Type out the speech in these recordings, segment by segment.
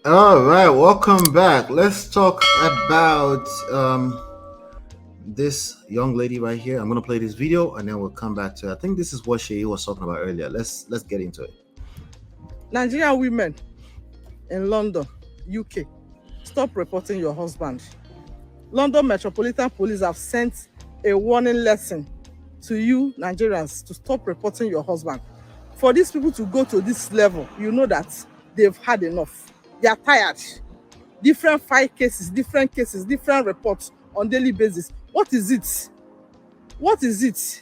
All right, welcome back. Let's talk about this young lady right here. I'm gonna play this video and then we'll come back to it. I think this is what she was talking about earlier. Let's get into it. Nigerian women in London, UK, stop reporting your husband. London Metropolitan Police have sent a warning lesson to you Nigerians to stop reporting your husband. For these people to go to this level, you know that they've had enough. They are tired. Different file cases, different reports on daily basis. What is it? What is it?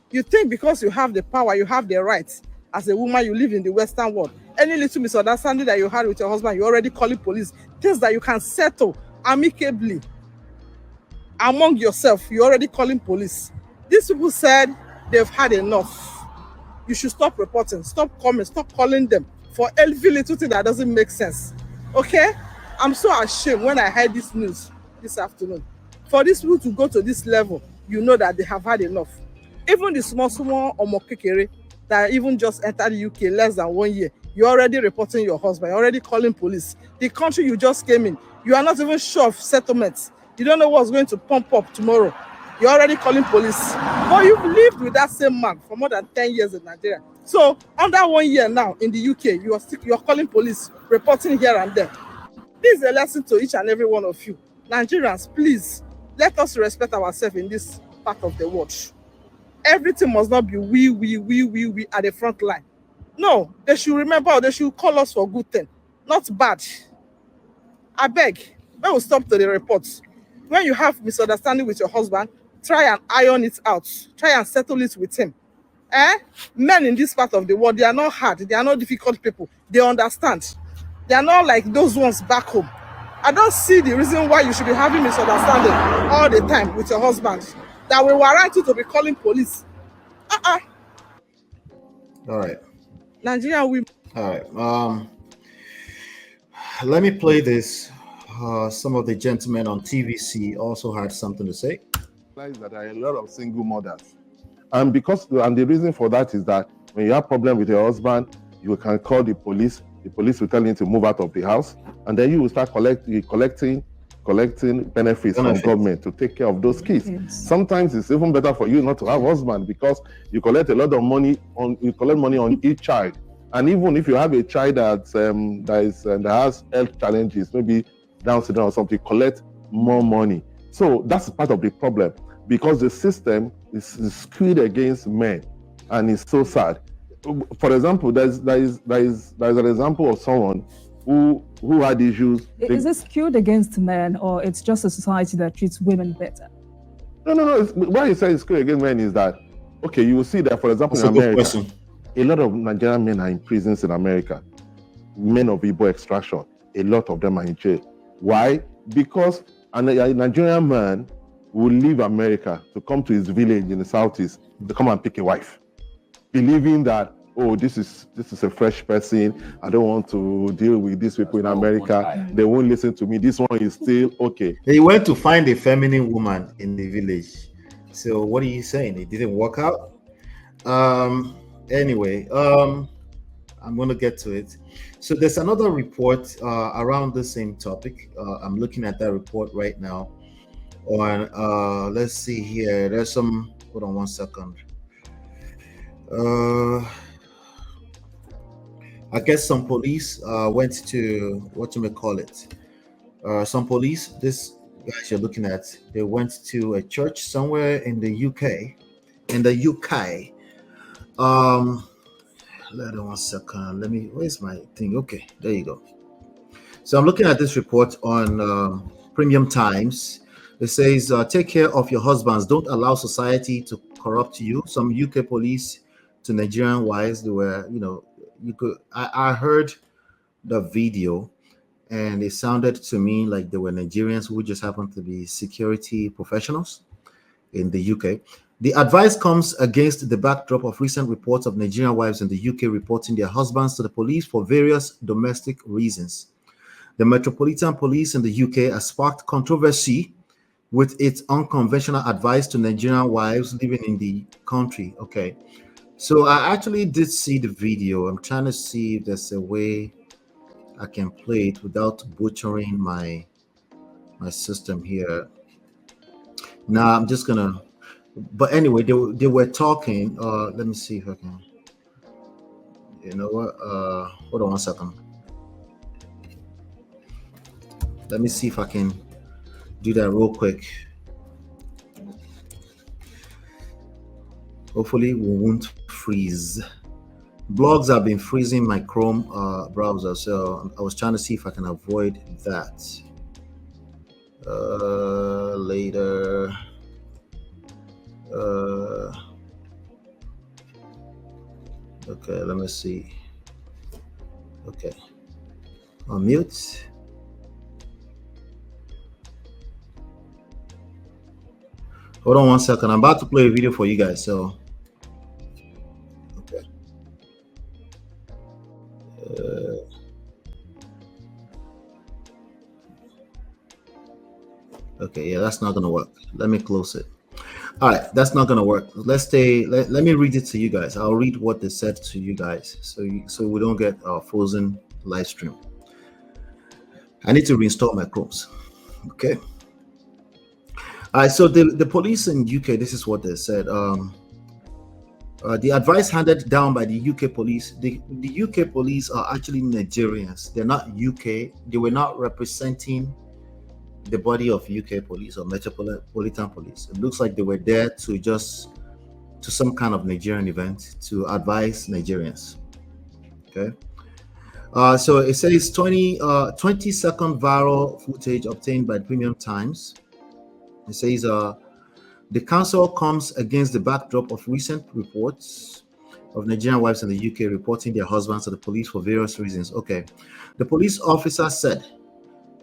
You think because you have the power, you have the right as a woman, you live in the Western world. Any little misunderstanding that you had with your husband, you already calling police. Things that you can settle amicably among yourself, you're already calling police. These people said they've had enough. You should stop reporting, stop coming, stop calling them for every little thing that doesn't make sense. Okay? I'm so ashamed when I heard this news this afternoon. For these people to go to this level, you know that they have had enough. Even the small omokekere that even just entered the UK less than 1 year, you're already reporting your husband, you're already calling police. The country you just came in, you are not even sure of settlements. You don't know what's going to pump up tomorrow. You're already calling police. But you've lived with that same man for more than 10 years in Nigeria. So under 1 year now in the UK, you're calling police, reporting here and there. This is a lesson to each and every one of you. Nigerians, please, let us respect ourselves in this part of the world. Everything must not be we at the front line. No, they should remember, they should call us for good thing, not bad. I beg, when we stop to the reports. When you have misunderstanding with your husband, try and iron it out. Try and settle it with him. Men in this part of the world, they are not hard. They are not difficult people. They understand. They are not like those ones back home. I don't see the reason why you should be having misunderstanding all the time with your husband that will warrant you to be calling police. All right. Nigerian women. All right. Let me play this. Some of the gentlemen on TVC also had something to say. That there are a lot of single mothers, and the reason for that is that when you have problem with your husband, you can call the police. The police will tell you to move out of the house, and then you will start collecting benefits from government to take care of those kids. Yes. Sometimes it's even better for you not to have a husband because you collect a lot of money on each child, and even if you have a child that has health challenges, maybe Down syndrome or something, collect more money. So that's part of the problem because the system is skewed against men, and it's so sad. For example, there is an example of someone who had issues. Is it skewed against men, or it's just a society that treats women better? No. Why you say it's skewed against men is that, okay, you will see that, for example, in America, a lot of Nigerian men are in prisons in America. Men of Igbo extraction, a lot of them are in jail. Why? Because a Nigerian man will leave America to come to his village in the southeast to come and pick a wife, believing that, oh, this is a fresh person. I don't want to deal with these people in America. They won't listen to me. This one is still okay. He went to find a feminine woman in the village. So what are you saying? It didn't work out? Anyway, I'm going to get to it. So there's another report around the same topic. I'm looking at that report right now. On let's see here. There's some. Hold on one second. I guess some police went to some police. This guys you're looking at. They went to a church somewhere in the UK. Hold on 1 second. Where's my thing? Okay, there you go. So I'm looking at this report on Premium Times. It says, take care of your husbands. Don't allow society to corrupt you. Some UK police to Nigerian wives, they were, I heard the video and it sounded to me like they were Nigerians who just happened to be security professionals in the UK. The advice comes against the backdrop of recent reports of Nigerian wives in the UK reporting their husbands to the police for various domestic reasons. The Metropolitan Police in the UK has sparked controversy with its unconventional advice to Nigerian wives living in the country. Okay, so I actually did see the video. I'm trying to see if there's a way I can play it without butchering my system here. Now I'm just gonna. But anyway, they were talking. Let me see if I can. You know what? Hold on 1 second. Let me see if I can do that real quick. Hopefully, we won't freeze. Blogs have been freezing my Chrome browser, so I was trying to see if I can avoid that. Later. Okay, let me see. Okay, unmute. Hold on 1 second. I'm about to play a video for you guys. So, okay. Okay, yeah, that's not gonna work. Let me close it. All right, that's not gonna work. Let's stay. Let me read it to you guys. I'll read what they said to you guys, so we don't get a frozen live stream. I need to reinstall my Chromes. Okay. All right. So the police in UK, this is what they said. The advice handed down by the UK police. The UK police are actually Nigerians. They're not UK. They were not representing the body of UK police or Metropolitan Police. It looks like they were there to some kind of Nigerian event to advise Nigerians. Okay. So it says 20-second viral footage obtained by Premium Times. It says the council comes against the backdrop of recent reports of Nigerian wives in the UK reporting their husbands to the police for various reasons. Okay. The police officer said,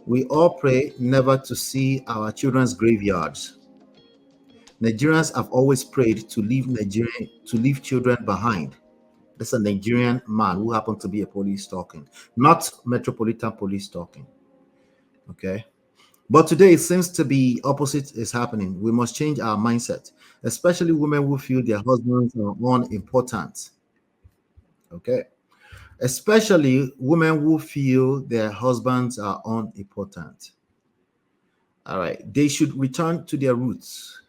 "We all pray never to see our children's graveyards. Nigerians have always prayed to leave children behind." That's a Nigerian man who happened to be a police talking, not Metropolitan Police talking. Okay. But today it seems to be opposite is happening. We must change our mindset, especially women who feel their husbands are unimportant. Okay. Especially women who feel their husbands are unimportant. All right. They should return to their roots.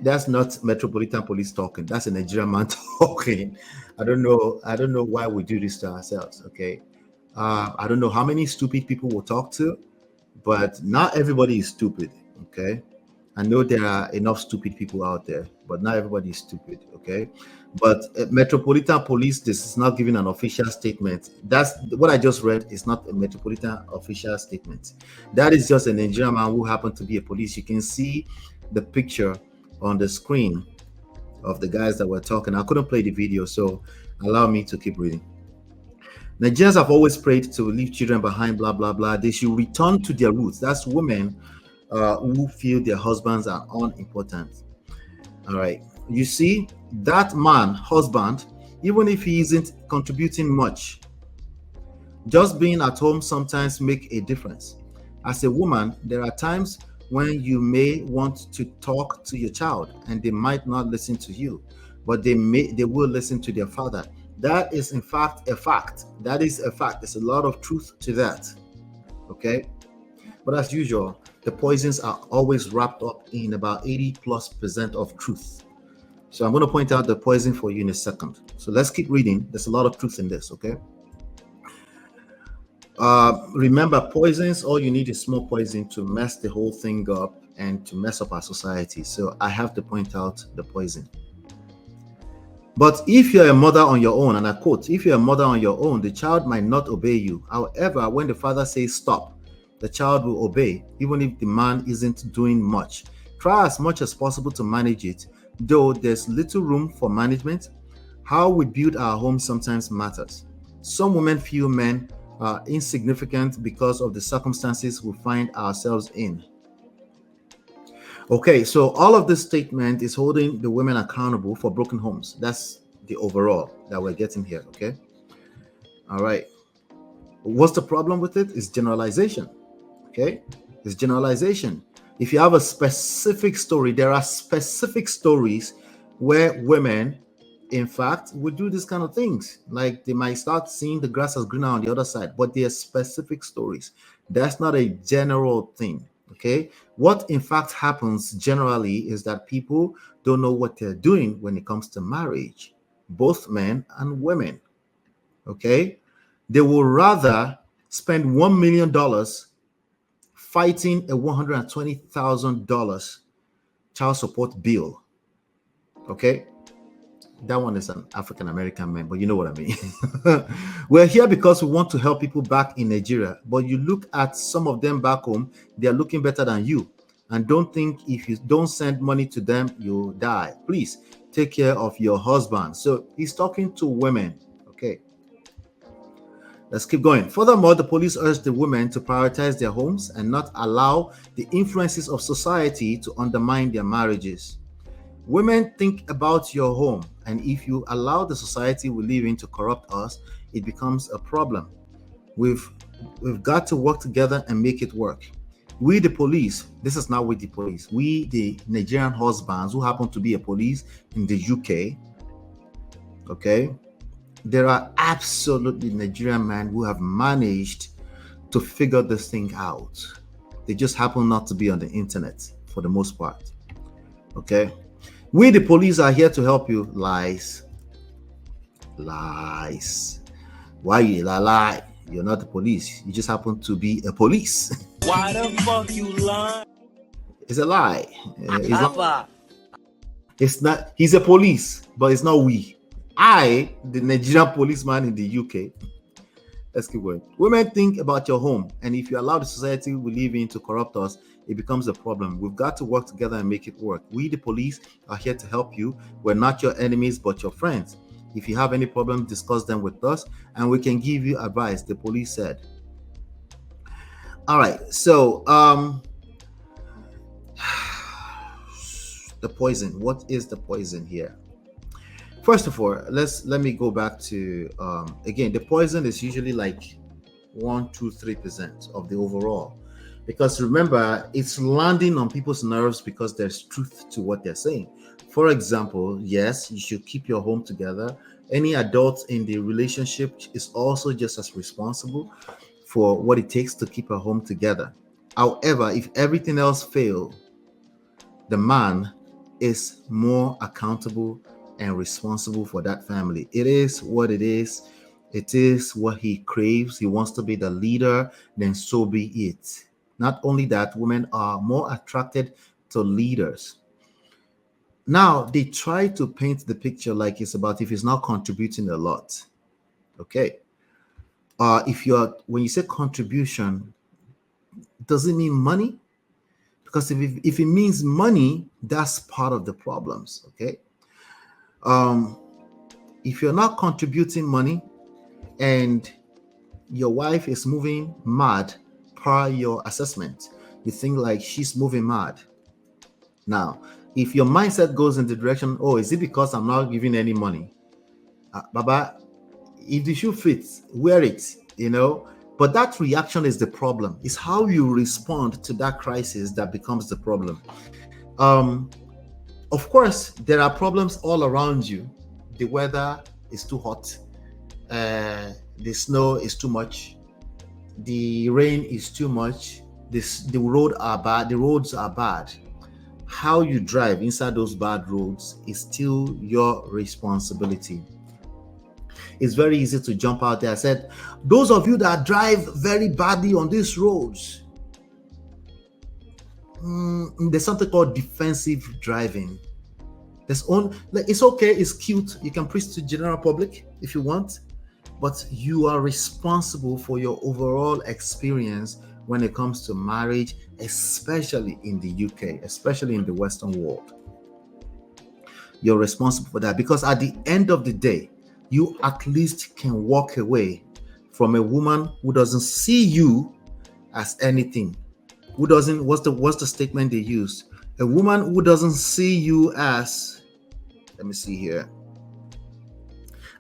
That's not Metropolitan Police talking. That's a Nigerian man talking. I don't know why we do this to ourselves. Okay. I don't know how many stupid people we'll talk to, but not everybody is stupid. Okay. I know there are enough stupid people out there, but not everybody is stupid. Okay. But Metropolitan Police, this is not giving an official statement. That's what I just read. Is not a Metropolitan official statement. That is just a Nigerian man who happened to be a police. You can see the picture on the screen of the guys that were talking. I couldn't play the video, so allow me to keep reading. Nigerians have always prayed to leave children behind, blah, blah, blah. They should return to their roots. That's women who feel their husbands are unimportant. All right. You see, that man, husband, even if he isn't contributing much, just being at home sometimes make a difference. As a woman, there are times when you may want to talk to your child and they might not listen to you, but they will listen to their father. That is in fact a fact. That is a fact. There's a lot of truth to that. Okay. But as usual, the poisons are always wrapped up in about 80+% of truth. So I'm going to point out the poison for you in a second. So let's keep reading. There's a lot of truth in this. Okay. Remember, poisons, all you need is small poison to mess the whole thing up and to mess up our society. So I have to point out the poison. But if you're a mother on your own, and I quote, if you're a mother on your own, the child might not obey you. However, when the father says stop, the child will obey, even if the man isn't doing much. Try as much as possible to manage it, though there's little room for management. How we build our home sometimes matters. Some women feel men are insignificant because of the circumstances we find ourselves in. Okay, so all of this statement is holding the women accountable for broken homes. That's the overall that we're getting here. Okay. All right. What's the problem with it? It's generalization. Okay. It's generalization. If you have a specific story, there are specific stories where women in fact, will do these kind of things. Like they might start seeing the grass as greener on the other side, but they are specific stories. That's not a general thing. Okay. What in fact happens generally is that people don't know what they're doing when it comes to marriage, both men and women. Okay. They will rather spend $1 million fighting a $120,000 child support bill. Okay. That one is an African American man, but you know what I mean. We're here because we want to help people back in Nigeria. But you look at some of them back home, they are looking better than you. And don't think if you don't send money to them, you'll die. Please take care of your husband. So he's talking to women. Okay. Let's keep going. Furthermore, the police urge the women to prioritize their homes and not allow the influences of society to undermine their marriages. Women, think about your home, and if you allow the society we live in to corrupt us, it becomes a problem. We've got to work together and make it work. We, the police, this is not with the police, we, the Nigerian husbands who happen to be a police in the UK, okay, there are absolutely Nigerian men who have managed to figure this thing out. They just happen not to be on the internet for the most part, okay? We, the police, are here to help you. Lies. Why you lie? You're not the police. You just happen to be a police. Why the fuck you lie? It's a lie. It's not. He's a police, but it's not we. I, the Nigerian policeman in the UK. Let's keep going. Women, think about your home, and if you allow the society we live in to corrupt us, it becomes a problem. We've got to work together and make it work. We, the police, are here to help you. We're not your enemies, but your friends. If you have any problems, discuss them with us, and we can give you advice, the police said. All right, so the poison. What is the poison here? First of all, let me go back to again, the poison is usually like 1, 2, 3% of the overall. Because remember, it's landing on people's nerves because there's truth to what they're saying. For example, yes, you should keep your home together. Any adult in the relationship is also just as responsible for what it takes to keep a home together. However, if everything else fails, the man is more accountable and responsible for that family. It is what it is. It is what he craves. He wants to be the leader, then so be it. Not only that, women are more attracted to leaders. Now, they try to paint the picture like it's about if he's not contributing a lot. Okay. When you say contribution, does it mean money? Because if it means money, that's part of the problems. Okay. If you're not contributing money and your wife is moving mad per your assessment, you think like she's moving mad. Now, if your mindset goes in the direction, oh, is it because I'm not giving any money? Baba, if the shoe fits, wear it, But that reaction is the problem. It's how you respond to that crisis that becomes the problem. Of course, there are problems all around you. The weather is too hot. The snow is too much. The rain is too much. The roads are bad. How you drive inside those bad roads is still your responsibility. It's very easy to jump out there. I said, those of you that drive very badly on these roads, there's something called defensive driving. It's okay, it's cute. You can preach to general public if you want, but you are responsible for your overall experience when it comes to marriage, especially in the UK, especially in the Western world. You're responsible for that, because at the end of the day, you at least can walk away from a woman who doesn't see you as anything. What's the statement they used? A woman who doesn't see you as, let me see here,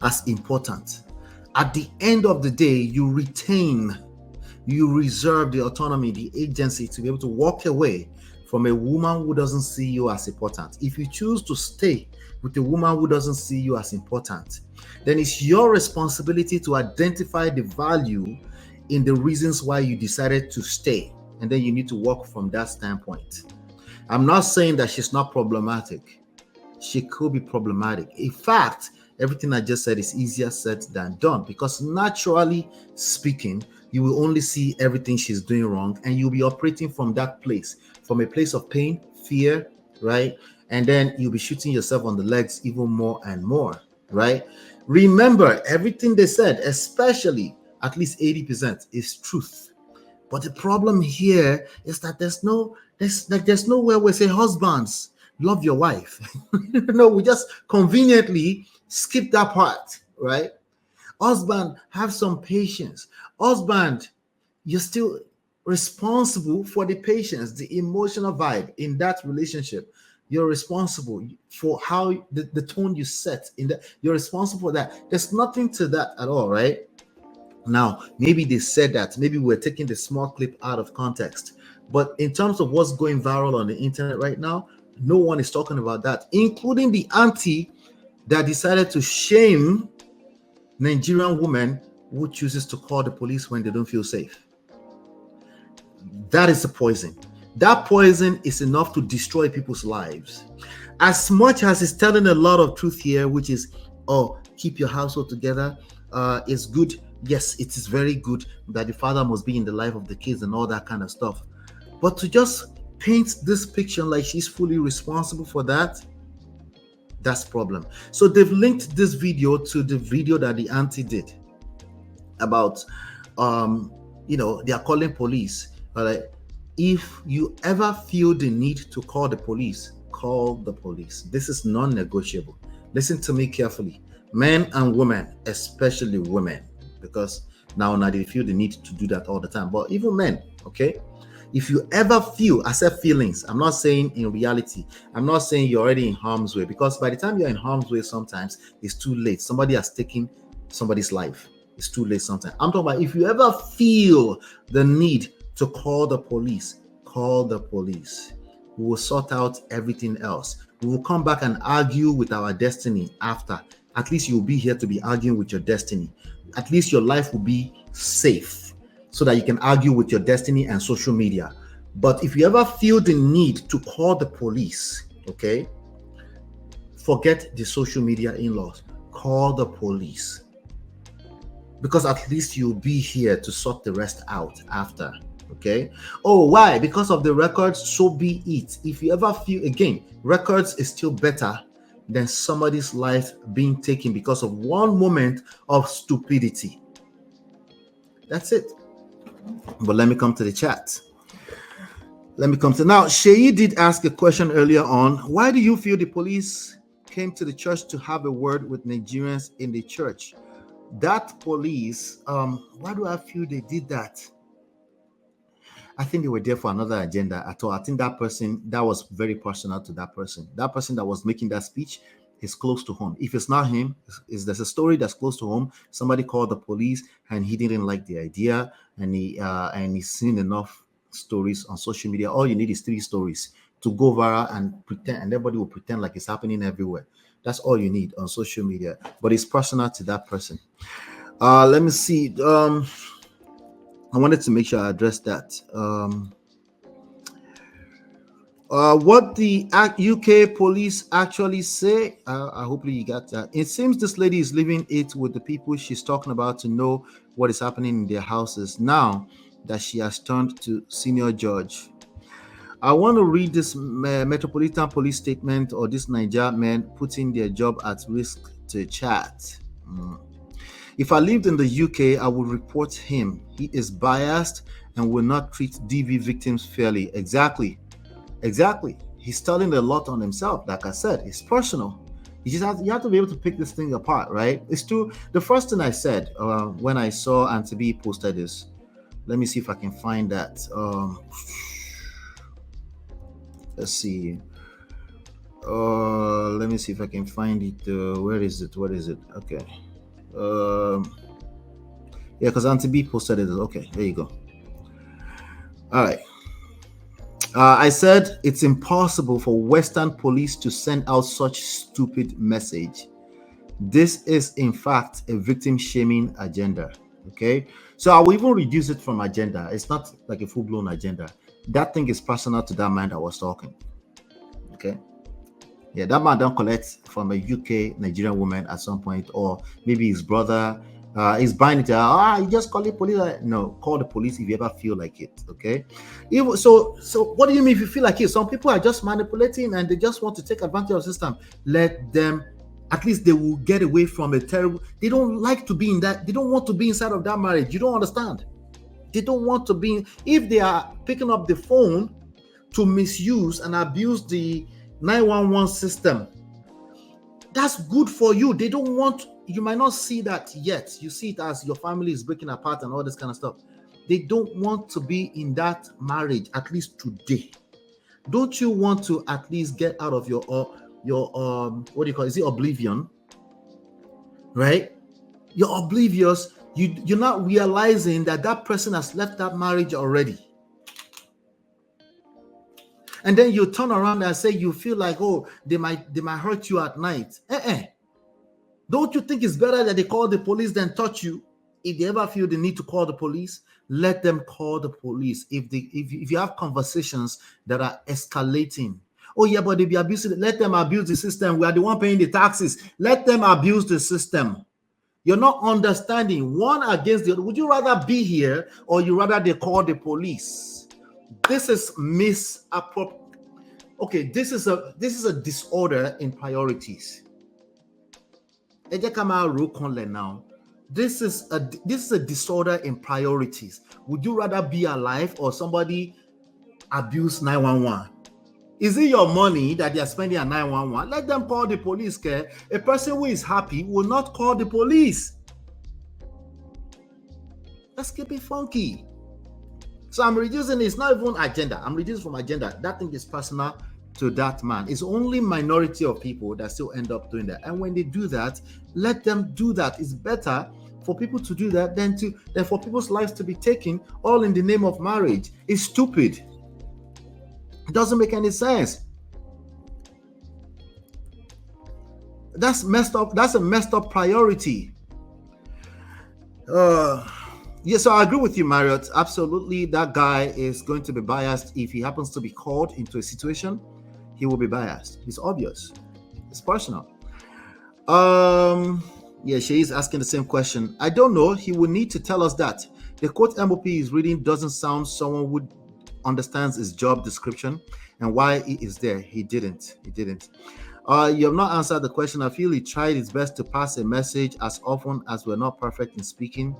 as important. At the end of the day, you reserve the autonomy, the agency to be able to walk away from a woman who doesn't see you as important. If you choose to stay with a woman who doesn't see you as important, then it's your responsibility to identify the value in the reasons why you decided to stay. And then you need to work from that standpoint. I'm not saying that she's not problematic. She could be problematic. In fact, everything I just said is easier said than done, because naturally speaking, you will only see everything she's doing wrong, and you'll be operating from that place, from a place of pain, fear, right? And then you'll be shooting yourself on the legs even more and more, right? Remember, everything they said, especially at least 80%, is truth. But the problem here is that there's nowhere where we say, husbands, love your wife. No, we just conveniently skip that part, right? Husband, have some patience. Husband, you're still responsible for the patience, the emotional vibe in that relationship. You're responsible for how the tone you set in that. You're responsible for that. There's nothing to that at all, right? Now, maybe they said that. Maybe we're taking the small clip out of context. But in terms of what's going viral on the internet right now, no one is talking about that, including the auntie that decided to shame Nigerian women who chooses to call the police when they don't feel safe. That is a poison. That poison is enough to destroy people's lives. As much as it's telling a lot of truth here, which is, oh, keep your household together, it's good. Yes, it is very good that the father must be in the life of the kids and all that kind of stuff. But to just paint this picture like she's fully responsible for that, that's problem. So they've linked this video to the video that the auntie did about, they are calling police. But if you ever feel the need to call the police, call the police. This is non-negotiable. Listen to me carefully. Men and women, especially women, because now they feel the need to do that all the time. But even men, okay? If you ever feel, I said feelings, I'm not saying in reality. I'm not saying you're already in harm's way, because by the time you're in harm's way, sometimes it's too late. Somebody has taken somebody's life. It's too late sometimes. I'm talking about if you ever feel the need to call the police, call the police. We will sort out everything else. We will come back and argue with our destiny after. At least you'll be here to be arguing with your destiny. At least your life will be safe so that you can argue with your destiny and social media. But if you ever feel the need to call the police, okay, forget the social media in-laws. Call the police. Because at least you'll be here to sort the rest out after. Okay. Oh, why? Because of the records, so be it. If you ever feel, again, records is still better than somebody's life being taken because of one moment of stupidity. That's it. But let me come to the chat. Now, Sheyi did ask a question earlier on. Why do you feel the police came to the church to have a word with Nigerians in the church? That police, why do I feel they did that? I think they were there for another agenda at all. I think that person, that was very personal to that person. That person that was making that speech is close to home. If it's not him, there's a story that's close to home. Somebody called the police and he didn't like the idea, and he's seen enough stories on social media. All you need is 3 stories to go viral and pretend, and everybody will pretend like it's happening everywhere. That's all you need on social media. But it's personal to that person. Let me see. I wanted to make sure I address that. What the UK police actually say, hopefully you got that. It seems this lady is leaving it with the people she's talking about to know what is happening in their houses now that she has turned to senior judge. I want to read this Metropolitan Police statement, or this Niger man putting their job at risk to chat. If I lived in the UK, I would report him. He is biased and will not treat DV victims fairly. Exactly. He's telling a lot on himself. Like I said, it's personal. You have to be able to pick this thing apart, right? It's true. The first thing I said when I saw Auntie B posted this, let me see if I can find that. Let's see. Let me see if I can find it. Where is it? Okay. Yeah, because Auntie B posted it. Okay, there you go. All right. I said it's impossible for Western police to send out such stupid message. This is, in fact, a victim shaming agenda. Okay, so I will even reduce it from agenda. It's not like a full blown agenda. That thing is personal to that man that was talking. Okay, yeah, that man don't collect from a UK Nigerian woman at some point, or maybe his brother is buying it. You just call it police. No, call the police if you ever feel like it. Okay, even so what do you mean if you feel like it? Some people are just manipulating and they just want to take advantage of the system. Let them. At least they will get away from a terrible. They don't like to be in that. They don't want to be inside of that marriage. You don't understand. They don't want to be. If they are picking up the phone to misuse and abuse the 911 system, that's good for you. They don't want. You might not see that yet. You see it as your family is breaking apart and all this kind of stuff. They don't want to be in that marriage, at least today. Don't you want to at least get out of your what do you call it? Is it oblivion? Right? You're oblivious. You're not realizing that person has left that marriage already. And then you turn around and say you feel like, oh, they might hurt you at night. Don't you think it's better that they call the police than touch you? If they ever feel the need to call the police, let them call the police. If you have conversations that are escalating, oh yeah, but they be abusing, let them abuse the system. We are the one paying the taxes. Let them abuse the system. You're not understanding one against the other. Would you rather be here or you rather they call the police? This is misappropriate. Okay, this is a disorder in priorities. Now, this is a disorder in priorities. Would you rather be alive or somebody abuse 911? Is it your money that they are spending at 911? Let them call the police. Okay? A person who is happy will not call the police. Let's keep it funky. So I'm reducing. It's not even agenda. I'm reducing from agenda. That thing is personal to that man. It's only minority of people that still end up doing that. And when they do that, let them do that. It's better for people to do that than for people's lives to be taken all in the name of marriage. It's stupid. It doesn't make any sense. That's messed up. That's a messed up priority. Yes, so I agree with you, Marriott. Absolutely, that guy is going to be biased. If he happens to be called into a situation, he will be biased. It's obvious. It's personal. Yeah, she is asking the same question. I don't know. He will need to tell us that. The quote MOP is reading doesn't sound someone who understands his job description and why he is there. He didn't. You have not answered the question. I feel he tried his best to pass a message as often as we're not perfect in speaking.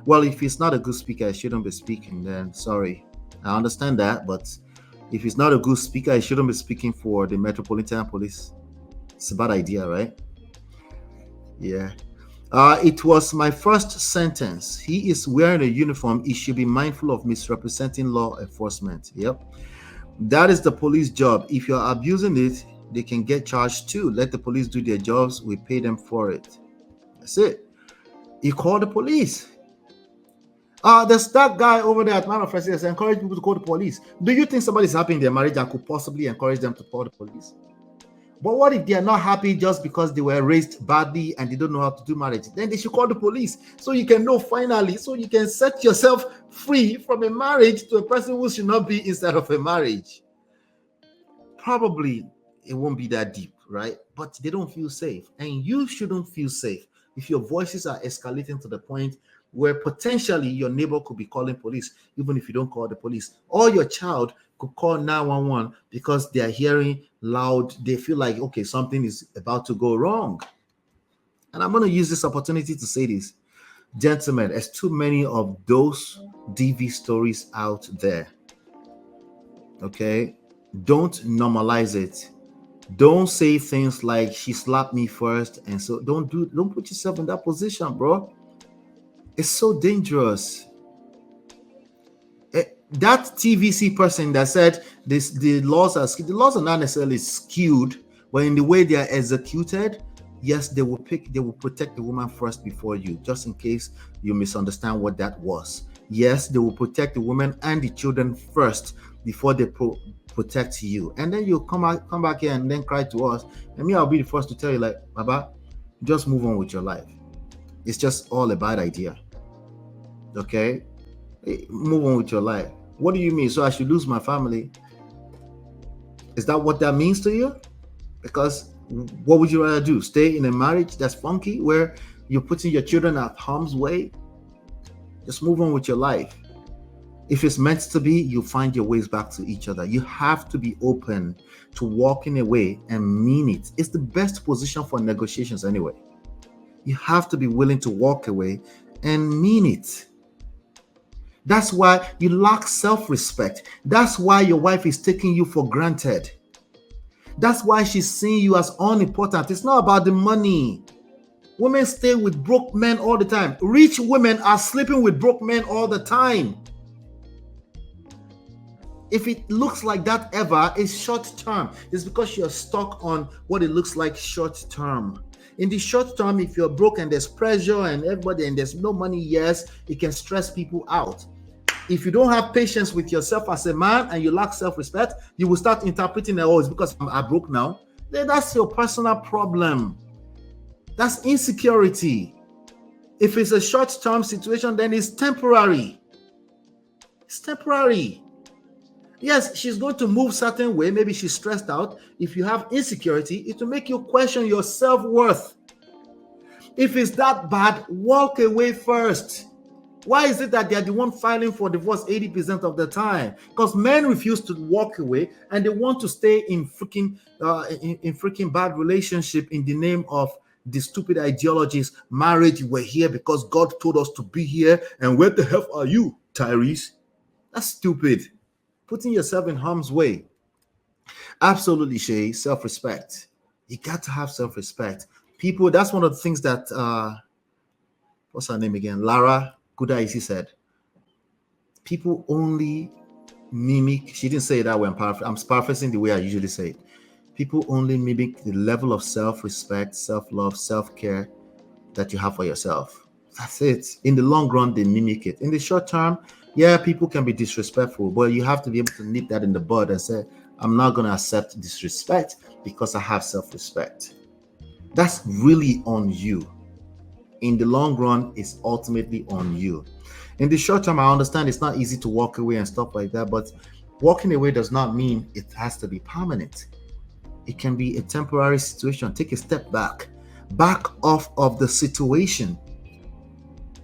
Well, if he's not a good speaker, he shouldn't be speaking, then sorry. I understand that, but if he's not a good speaker, he shouldn't be speaking for the Metropolitan Police. It's a bad idea, right? Yeah. It was my first sentence. He is wearing a uniform. He should be mindful of misrepresenting law enforcement. Yep. That is the police job. If you're abusing it, they can get charged too. Let the police do their jobs. We pay them for it. That's it. You call the police. There's that guy over there at Man of Presidents encourage people to call the police. Do you think somebody's happy in their marriage and could possibly encourage them to call the police? But what if they are not happy just because they were raised badly and they don't know how to do marriage? Then they should call the police so you can know finally, so you can set yourself free from a marriage to a person who should not be inside of a marriage. Probably it won't be that deep, right? But they don't feel safe, and you shouldn't feel safe if your voices are escalating to the point where potentially your neighbor could be calling police, even if you don't call the police, or your child could call 911 because they are hearing loud, they feel like, okay, something is about to go wrong. And I'm going to use this opportunity to say this. Gentlemen, there's too many of those DV stories out there. Okay? Don't normalize it. Don't say things like she slapped me first, and so don't put yourself in that position, bro. It's so dangerous. That TVC person that said the laws are not necessarily skewed, but in the way they are executed, yes, they will protect the woman first before you, just in case you misunderstand what that was. Yes, they will protect the woman and the children first before they protect you. And then you come back here and then cry to us. And me, I'll be the first to tell you, like, Baba, just move on with your life. It's just all a bad idea. Okay? Move on with your life. What do you mean? So I should lose my family? Is that what that means to you? Because what would you rather do? Stay in a marriage that's funky where you're putting your children at harm's way? Just move on with your life. If it's meant to be, you find your ways back to each other. You have to be open to walking away and mean it. It's the best position for negotiations anyway. You have to be willing to walk away and mean it. That's why you lack self-respect. That's why your wife is taking you for granted. That's why she's seeing you as unimportant. It's not about the money. Women stay with broke men all the time. Rich women are sleeping with broke men all the time. If it looks like that ever, it's short term. It's because you're stuck on what it looks like short term. In the short term, if you're broke and there's pressure and everybody and there's no money, yes, it can stress people out. If you don't have patience with yourself as a man and you lack self-respect, you will start interpreting that, oh, it's because I'm broke now. Then that's your personal problem. That's insecurity. If it's a short-term situation, then it's temporary. It's temporary. Yes, she's going to move certain way. Maybe she's stressed out. If you have insecurity, it will make you question your self-worth. If it's that bad, walk away first. Why is it that they're the one filing for divorce 80% of the time? Because men refuse to walk away and they want to stay in freaking bad relationship in the name of the stupid ideologies. Marriage, we're here because God told us to be here. And where the hell are you, Tyrese? That's stupid. Putting yourself in harm's way. Absolutely, Shay. Self-respect. You got to have self-respect. People, that's one of the things that, what's her name again? Lara Kudaisi said. People only mimic, she didn't say it that way, I'm paraphrasing the way I usually say it. People only mimic the level of self-respect, self-love, self-care that you have for yourself. That's it. In the long run, they mimic it. In the short term, yeah, people can be disrespectful, but you have to be able to nip that in the bud and say, I'm not going to accept disrespect because I have self-respect. That's really on you. In the long run, it's ultimately on you. In the short term, I understand it's not easy to walk away and stuff like that, but walking away does not mean it has to be permanent. It can be a temporary situation. Take a step back. Back off of the situation.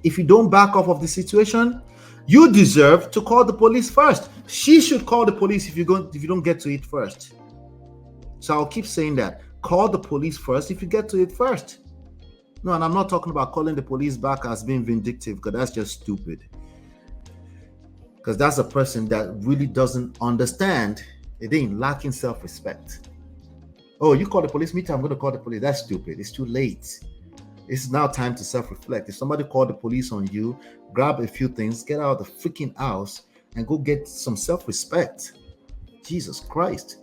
If you don't back off of the situation, you deserve to call the police first. She should call the police if you don't get to it first. So I'll keep saying that. Call the police first if you get to it first. No, and I'm not talking about calling the police back as being vindictive, because that's just stupid. Because that's a person that really doesn't understand. They ain't lacking self-respect. Oh, you call the police? Me too, I'm going to call the police. That's stupid. It's too late. It's now time to self-reflect. If somebody called the police on you, grab a few things, get out of the freaking house, and go get some self-respect. Jesus Christ.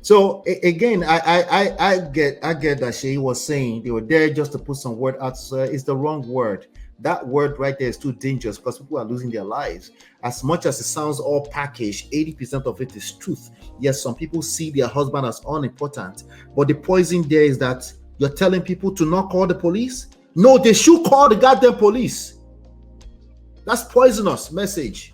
So again, I get that she was saying they were there just to put some word out. So it's the wrong word. That word right there is too dangerous because people are losing their lives. As much as it sounds all packaged, 80% of it is truth. Yes, some people see their husband as unimportant, but the poison there is that you're telling people to not call the police. No, they should call the goddamn police. That's poisonous message.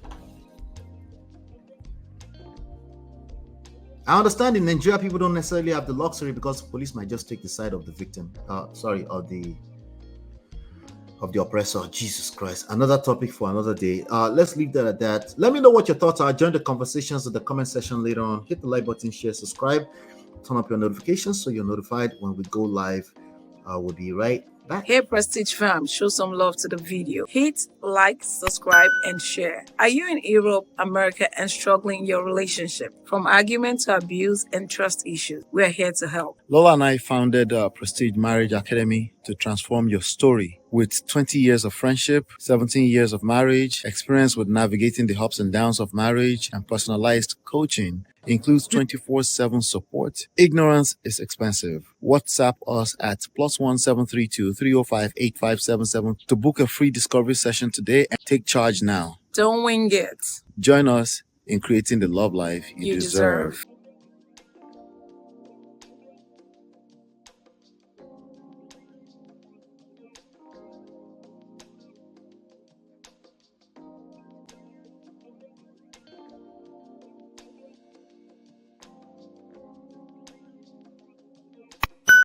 I understand in Nigeria, people don't necessarily have the luxury because police might just take the side of the victim. Of the oppressor. Jesus Christ. Another topic for another day. Let's leave that at that. Let me know what your thoughts are. Join the conversations in the comment section later on. Hit the like button, share, subscribe, turn up your notifications so you're notified when we go live. We'll be right back. Hey Prestige fam, show some love to the video. Hit like, subscribe, and share. Are you in Europe, America, and struggling in your relationship? From argument to abuse and trust issues, we're here to help. Lola and I founded Prestige Marriage Academy to transform your story. With 20 years of friendship, 17 years of marriage, experience with navigating the ups and downs of marriage, and personalized coaching, includes 24/7 support. Ignorance is expensive. WhatsApp us at +1 732 305 8577 to book a free discovery session today and take charge now. Don't wing it. Join us in creating the love life you deserve.